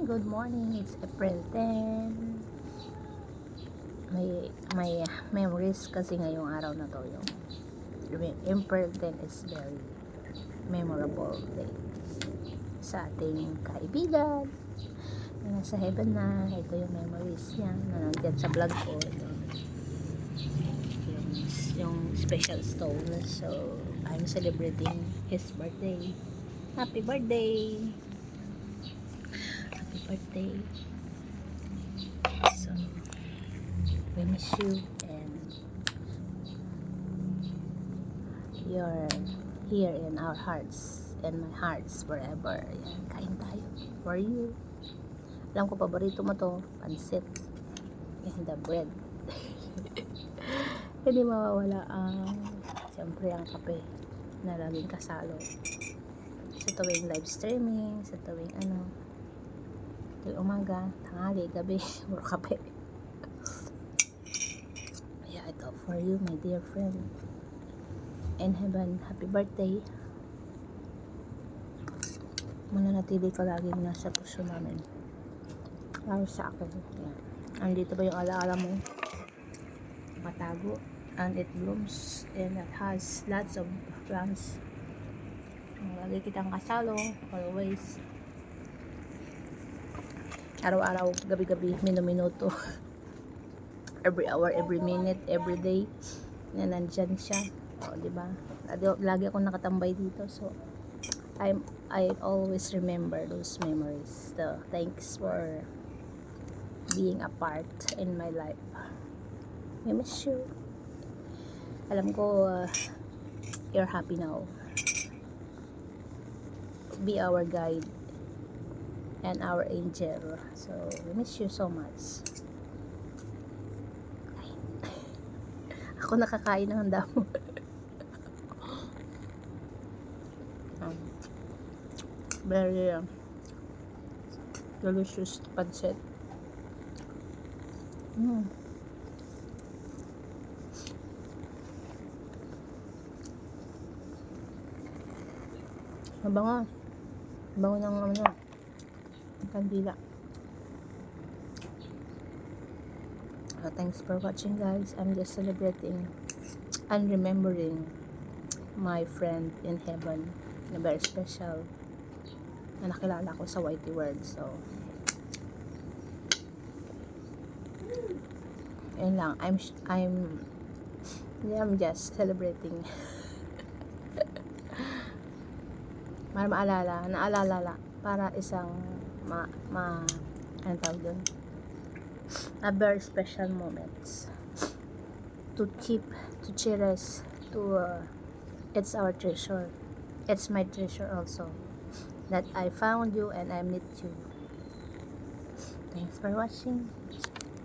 Good morning. It's April 10. May memories kasi ngayong araw na to. Yung April 10 is very memorable day sa ating kaibigan na nasa heaven na. Ito yung memories niya na nandyan sa vlog ko. Yung special stone. So, I'm celebrating his birthday. Happy birthday! Happy birthday! So, we miss you and you're here in our hearts and my hearts forever. Yan, kain tayo for you. Alam ko paborito mo to, pansit and the bread. Hindi mawawala ang siyempre ang kape na laging kasalo sa tuwing live streaming, sa tuwing tuwing umaga, tanghali, gabi, puro kape. Yeah, ito for you, my dear friend in heaven. Happy birthday. Mananatili ka laging nasa puso namin, lalo sa akin. Yeah. Andito ba yung alaala mo? Matago and it blooms and it has lots of plants. Lagi kitang kasalo always, araw-araw, gabi-gabi, minuto every hour, every minute, every day na nandyan siya. O, diba? Lagi akong nakatambay dito. So I always remember those memories. So thanks for being a part in my life. I miss you. Alam ko you're happy now. Be our guide and our angel. So we miss you so much. Ako nakakain ng handa mo. Very delicious pancit. Mabango. Bango ng kandila. So, thanks for watching, guys. I'm just celebrating and remembering my friend in heaven na very special na nakilala ko sa YT World. So yun lang. I'm just celebrating para naalala para isang anong tawag doon, a very special moments to keep, to cherish, to it's our treasure, it's my treasure also that I found you and I met you. Thanks for watching.